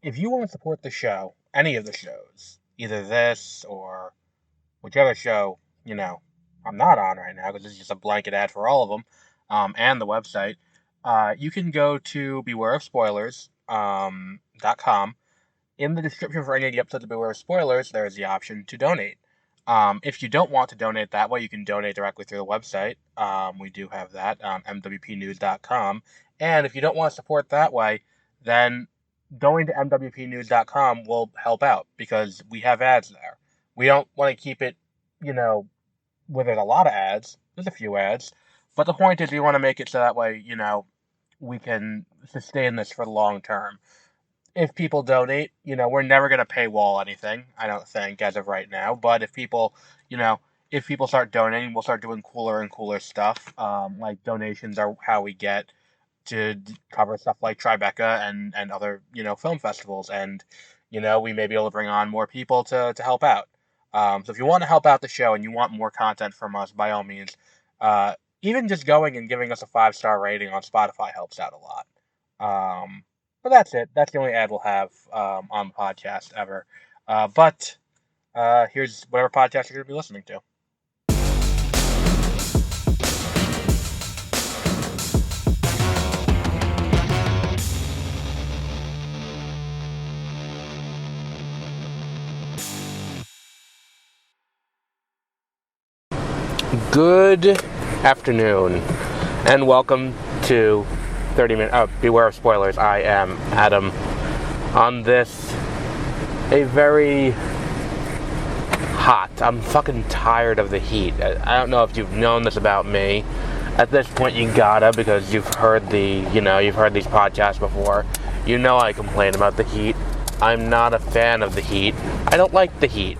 if you want to support the show, any of the shows, either this or whichever show, I'm not on right now because this is just a blanket ad for all of them, and the website, you can go to bewareofspoilers.com. In the description for any of the episodes of Beware of Spoilers, there is the option to donate. If you don't want to donate that way, you can donate directly through the website. We do have that, mwpnews.com. And if you don't want to support that way, then going to mwpnews.com will help out because we have ads there. We don't want to keep it, where there's a lot of ads. There's a few ads. But the point is we want to make it so that way, we can sustain this for the long term. If people donate, we're never going to paywall anything, I don't think, as of right now. But if people, if people start donating, we'll start doing cooler and cooler stuff. Like donations are how we get to cover stuff like Tribeca and other, film festivals. And, we may be able to bring on more people to help out. So if you want to help out the show and you want more content from us, by all means, even just going and giving us a 5-star rating on Spotify helps out a lot. But that's it. That's the only ad we'll have on the podcast ever. But here's whatever podcast you're going to be listening to. Good afternoon, and welcome to 30-minute Beware of Spoilers. I am Adam. On this, a very hot, I'm fucking tired of the heat. I don't know if you've known this about me. At this point, you gotta, because you've heard you've heard these podcasts before. I complain about the heat. I'm not a fan of the heat. I don't like the heat.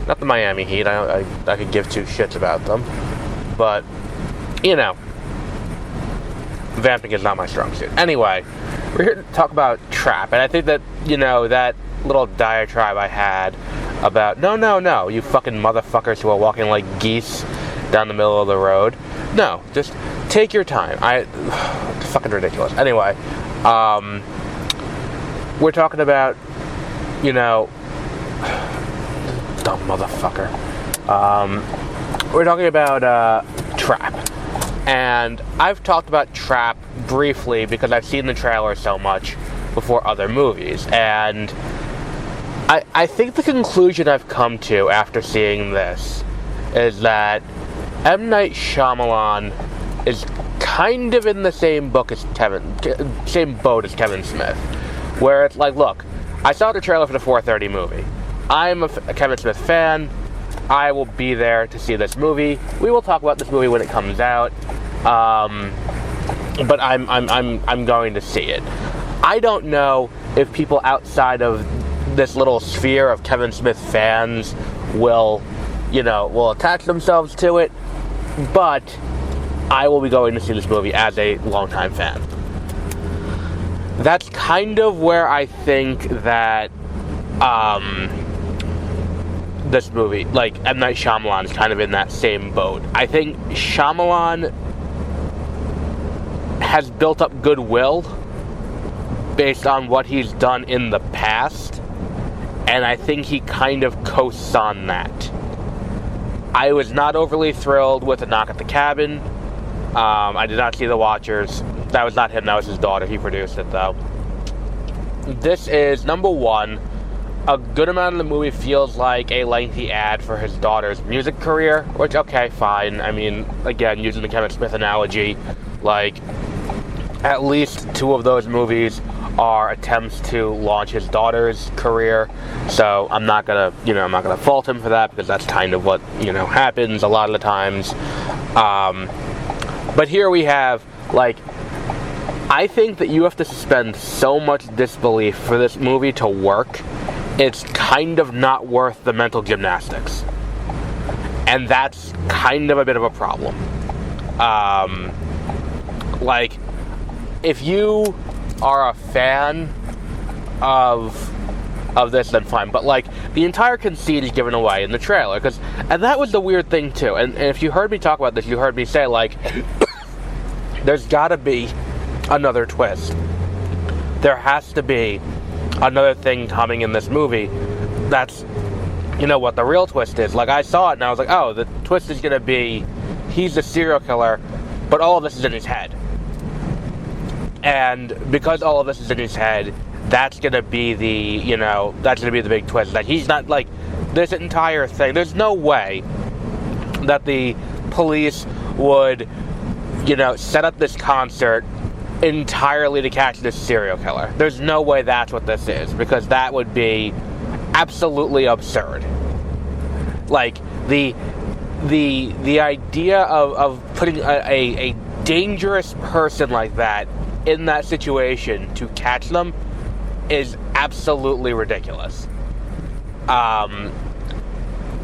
Not the Miami Heat. I could give two shits about them. But, vamping is not my strong suit. Anyway, we're here to talk about Trap. And I think that, that little diatribe I had about, no, you fucking motherfuckers who are walking like geese down the middle of the road. No, just take your time. It's fucking ridiculous. Anyway, we're talking about, dumb motherfucker. We're talking about Trap. And I've talked about Trap briefly because I've seen the trailer so much before other movies. And I think the conclusion I've come to after seeing this is that M. Night Shyamalan is kind of in the same boat as Kevin Smith. Where it's like, look, I saw the trailer for the 4:30 movie. I'm a Kevin Smith fan. I will be there to see this movie. We will talk about this movie when it comes out. But I'm going to see it. I don't know if people outside of this little sphere of Kevin Smith fans will attach themselves to it. But I will be going to see this movie as a longtime fan. That's kind of where I think that this movie, like M. Night Shyamalan, is kind of in that same boat. I think Shyamalan has built up goodwill based on what he's done in the past, and I think he kind of coasts on that. I was not overly thrilled with A Knock at the Cabin. I did not see The Watchers. That was not him, that was his daughter. He produced it, though. This is, number one, a good amount of the movie feels like a lengthy ad for his daughter's music career, which, okay, fine. I mean, again, using the Kevin Smith analogy, like, at least two of those movies are attempts to launch his daughter's career, so I'm not gonna fault him for that, because that's kind of what, happens a lot of the times. But here we have, like, I think that you have to suspend so much disbelief for this movie to work. It's kind of not worth the mental gymnastics. And that's kind of a bit of a problem. Like, if you are a fan of this, then fine. But, like, the entire conceit is given away in the trailer. And that was the weird thing, too. And if you heard me talk about this, you heard me say, like, there's gotta be another twist. There has to be another thing coming in this movie that's, you know, what the real twist is. Like, I saw it and I was like, oh, the twist is going to be he's the serial killer, but all of this is in his head. And because all of this is in his head, that's going to be the, you know, that's going to be the big twist. That he's not, like, this entire thing, there's no way that the police would, you know, set up this concert entirely to catch this serial killer. There's no way that's what this is, because that would be absolutely absurd. Like, the idea of putting a dangerous person like that in that situation to catch them is absolutely ridiculous. And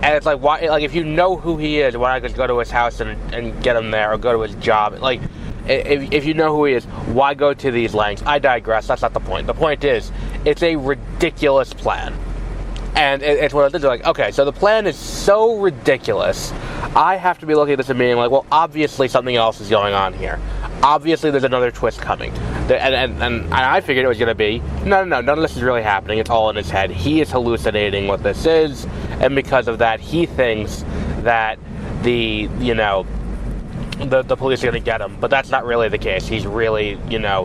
it's like, why? Like, if you know who he is, why not just go to his house and get him there, or go to his job? Like, if you know who he is, why go to these lengths? I digress. That's not the point. The point is, it's a ridiculous plan. And it's one of those things like, okay, so the plan is so ridiculous, I have to be looking at this and being like, well, obviously something else is going on here. Obviously there's another twist coming. And I figured it was going to be, no, none of this is really happening. It's all in his head. He is hallucinating what this is, and because of that, he thinks that the police are going to get him. But that's not really the case. He's really,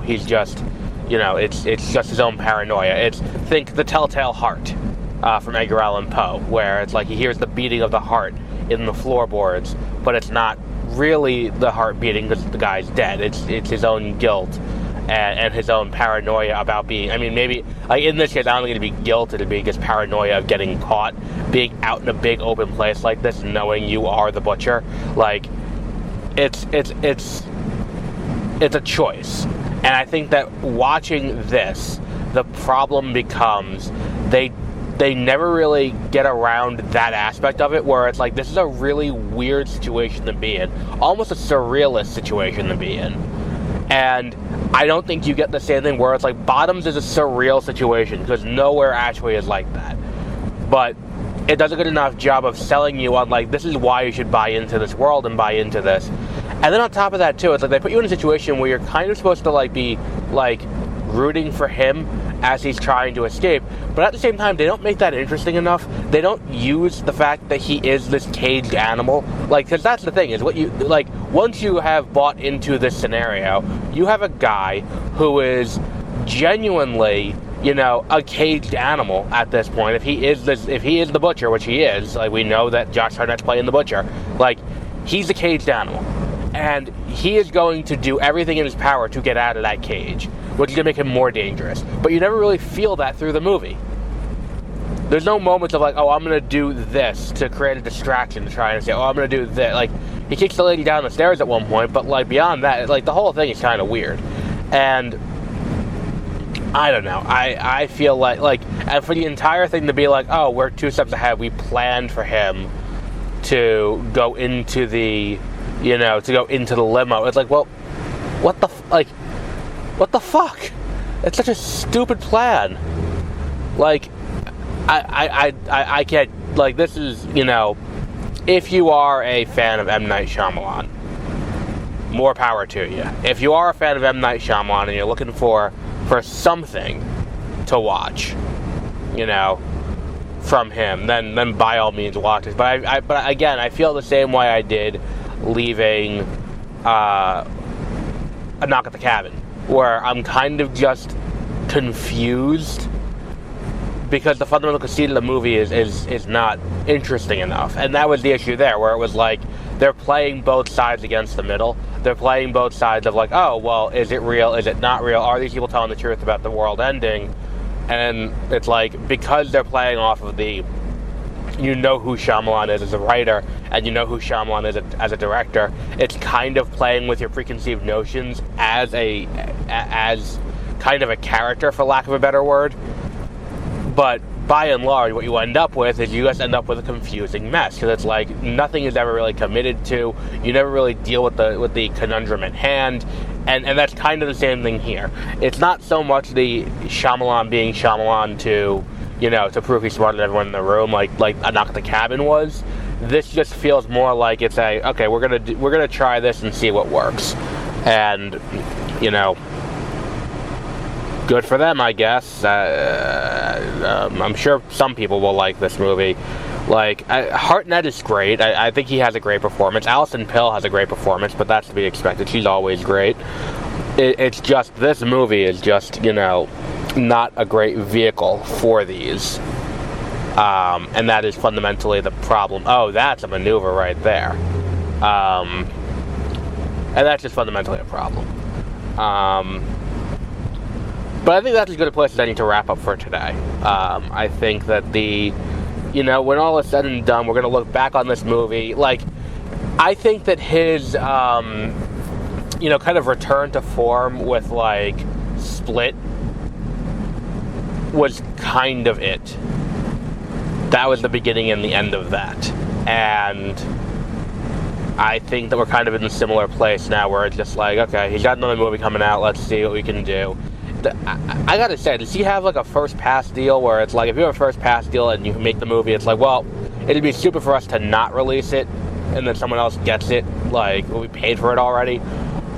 he's just, it's just his own paranoia. Think The Telltale Heart. From Edgar Allan Poe, where it's like he hears the beating of the heart in the floorboards, but it's not really the heart beating because the guy's dead. It's his own guilt and his own paranoia about being. I mean, maybe like in this case, I don't think it'd be guilt; it'd be just paranoia of getting caught, being out in a big open place like this, knowing you are the butcher. Like, it's a choice, and I think that watching this, the problem becomes they never really get around that aspect of it, where it's like, this is a really weird situation to be in, almost a surrealist situation to be in. And I don't think you get the same thing where it's like, Bottoms is a surreal situation, because nowhere actually is like that. But it does a good enough job of selling you on, like, this is why you should buy into this world and buy into this. And then on top of that, too, it's like they put you in a situation where you're kind of supposed to, like, be, like, rooting for him as he's trying to escape, but at the same time, they don't make that interesting enough. They don't use the fact that he is this caged animal, like, because that's the thing, is what you, like, once you have bought into this scenario, you have a guy who is genuinely, a caged animal at this point. If he is the butcher, which he is, like, we know that Josh Hartnett's playing the butcher, like, he's a caged animal, and he is going to do everything in his power to get out of that cage, which is going to make him more dangerous. But you never really feel that through the movie. There's no moments of like, oh, I'm going to do this to create a distraction to try and say, oh, I'm going to do this. Like, he kicks the lady down the stairs at one point, but like beyond that, like the whole thing is kind of weird. And I don't know. I feel like, and for the entire thing to be like, oh, we're 2 steps ahead. We planned for him to go into the, limo. It's like, well, what the fuck? It's such a stupid plan. Like, I can't, like, this is, if you are a fan of M. Night Shyamalan, more power to you. If you are a fan of M. Night Shyamalan and you're looking for something to watch, from him, then by all means watch it. But again, I feel the same way I did leaving A Knock at the Cabin, where I'm kind of just confused because the fundamental conceit of the movie is not interesting enough. And that was the issue there, where it was like they're playing both sides against the middle. They're playing both sides of like, oh, well, is it real? Is it not real? Are these people telling the truth about the world ending? And it's like, because they're playing off of the, who Shyamalan is as a writer, and who Shyamalan is as a director, it's kind of playing with your preconceived notions as kind of a character, for lack of a better word. But by and large, what you end up with is you just end up with a confusing mess, because it's like nothing is ever really committed to. You never really deal with the conundrum at hand, and that's kind of the same thing here. It's not so much the Shyamalan being Shyamalan to prove he's smarter than everyone in the room, like A Knock at the Cabin was. This just feels more like it's okay, we're gonna try this and see what works, and good for them, I guess. I'm sure some people will like this movie. Like, Hartnett is great. I think he has a great performance. Alison Pill has a great performance, but that's to be expected. She's always great. It's just, this movie is just, not a great vehicle for these. And that is fundamentally the problem. Oh, that's a maneuver right there. And that's just fundamentally a problem. But I think that's as good a place as any to wrap up for today. I think that when all is said and done, we're going to look back on this movie. Like, I think that his, kind of return to form with, like, Split was kind of it. That was the beginning and the end of that. And I think that we're kind of in a similar place now where it's just like, okay, he's got another movie coming out, let's see what we can do. I gotta say, does he have like a first pass deal where it's like, if you have a first pass deal and you make the movie, it's like, well, it'd be stupid for us to not release it and then someone else gets it, like, we paid for it already.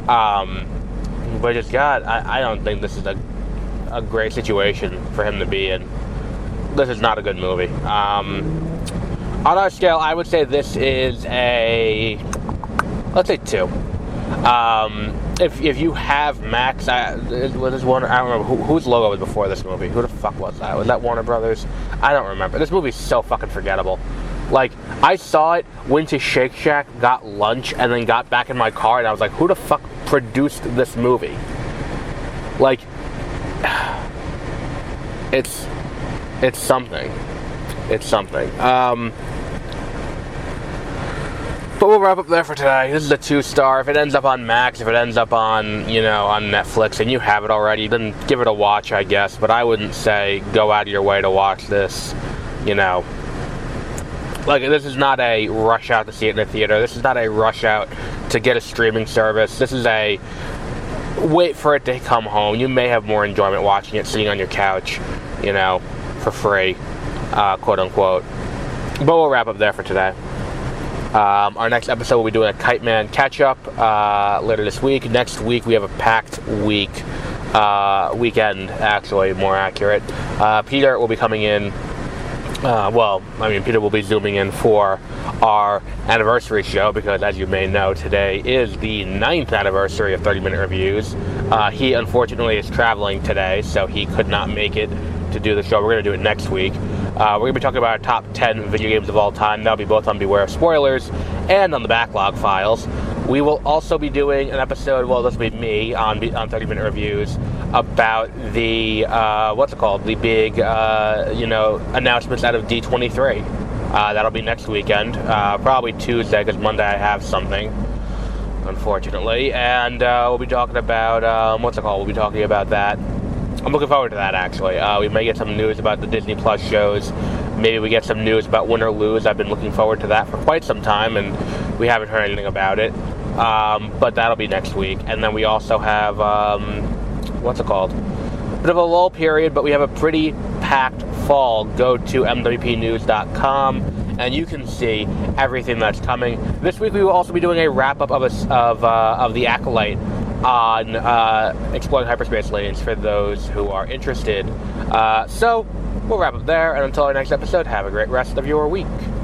But just, God, I don't think this is a great situation for him to be in. This is not a good movie. On our scale, I would say this is let's say 2. If you have Max, was Warner? I don't remember whose logo was before this movie. Who the fuck was that? Was that Warner Brothers? I don't remember. This movie's so fucking forgettable. Like, I saw it, went to Shake Shack, got lunch, and then got back in my car, and I was like, who the fuck produced this movie? Like, it's something. It's something. But we'll wrap up there for today. This is a 2-star. If it ends up on Max, if it ends up on, on Netflix, and you have it already, then give it a watch, I guess. But I wouldn't say go out of your way to watch this, Like, this is not a rush out to see it in the theater. This is not a rush out to get a streaming service. This is a wait for it to come home. You may have more enjoyment watching it sitting on your couch, for free, quote unquote. But we'll wrap up there for today. Our next episode, we'll be doing a Kite Man catch-up later this week. Next week, we have a packed weekend, actually, more accurate. Peter will be coming in. Peter will be zooming in for our anniversary show because, as you may know, today is the 9th anniversary of 30-Minute Reviews. He, unfortunately, is traveling today, so he could not make it to do the show. We're going to do it next week. We're going to be talking about our top 10 video games of all time. That'll be both on Beware of Spoilers and on the Backlog Files. We will also be doing an episode, well, this will be me on 30-Minute Reviews, about the, the big, announcements out of D23. That'll be next weekend, probably Tuesday, because Monday I have something, unfortunately. And we'll be talking about, we'll be talking about that. I'm looking forward to that, actually. We may get some news about the Disney Plus shows. Maybe we get some news about Win or Lose. I've been looking forward to that for quite some time, and we haven't heard anything about it. But that'll be next week. And then we also have, bit of a lull period, but we have a pretty packed fall. Go to mwpnews.com, and you can see everything that's coming. This week we will also be doing a wrap-up of The Acolyte on exploring hyperspace lanes for those who are interested. So we'll wrap up there, and until our next episode, have a great rest of your week.